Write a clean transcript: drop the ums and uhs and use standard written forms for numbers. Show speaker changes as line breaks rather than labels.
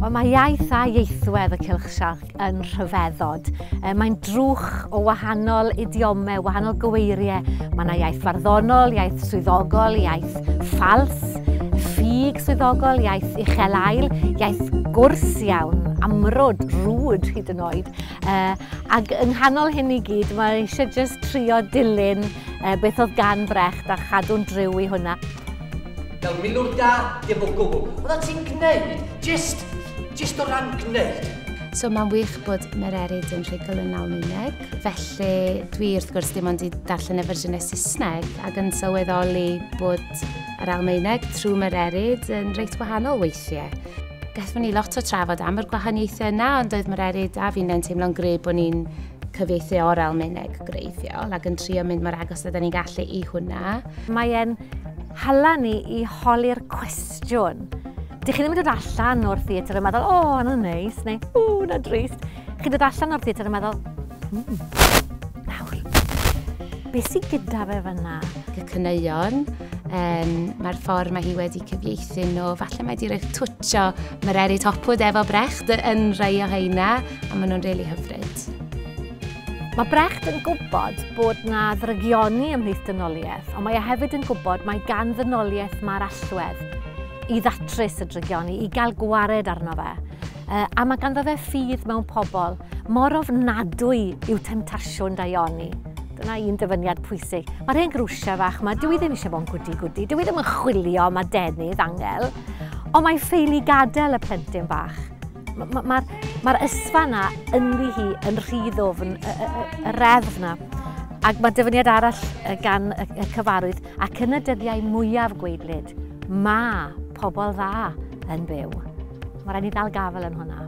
Mae iaith a ieithwedd y cylch siarc yn rhyfeddod. Mae'n drwch o wahanol idiomau, wahanol gyweiriau. Mae yna iaith farddonol, iaith swyddogol, iaith ffals, ffug swyddogol, iaith uchelail, iaith gwrs iawn, amrwd, rwd hyd yn oed. Ac yng nghanol hyn i gyd, mae eisiau jyst trio dilyn beth oedd gan Brecht a chadw'n driw i hwnna.
Fel milwr da, dim o gwbl. Oedda ti'n gwneud, just o ran gwneud.
So mae'n wych bod Mererid yn rhugl yn Almaeneg, felly dwi wrth gwrs dim ond i darllen y fersiynau Saesneg ac yn sylweddoli bod yr Almaeneg trwy Mererid yn reit wahanol weithiau. Gaethon ni lot o trafod am yr gwahaniaethau yna, ond oedd Mererid a fi'n teimlo'n gred bod ni'n cyfieithu o'r Almaeneg greiddiol ac yn trio mynd mor agos ydyn ni'n gallu i hwnna.
Mae'n hala ni i holi'r cwestiwn. Dych chi ddim yn dod allan o'r theatr yn meddwl, o, yna'n neis, neu, yna'n drist. Chi'n dod allan o'r theatr yn meddwl, nawr, beth sy'n gyda fe fyna?
Y caneuon, mae'r ffordd mae hi wedi cyfieithu nhw, falle mae wedi rhoi twtio Mererid Hopwood efo Brecht yn rhai o heina, a maen nhw'n rili hyfryd.
Mae Brecht yn gwybod bod na ddrygioni ymhlith dynoliaeth, ond mae e hefyd yn gwybod mae gan ddynoliaeth mae'r allwedd i ddatrys y drygioni, i gael gwared arno fe. A mae ganddo fe ffydd mewn pobl, mor ofnadwy yw temtasiwn daioni. Dyna un dyfyniad pwysig. Mae'r hen grwsiau fach yma, dwi ddim eisiau bod yn gwdi, dwi ddim yn chwilio am adenydd angel, ond mae'n ffeili gadael y plentyn bach. Mae'r ysfa yna ynddi hi yn rhydd ofn, y reddf yna. Ac mae dyfyniad arall gan y cyfarwydd, ac yn y dyddiau mwyaf gweidlyd, mae pobl dda yn byw. Mae rhaid ni ddal gafel yn hwnna.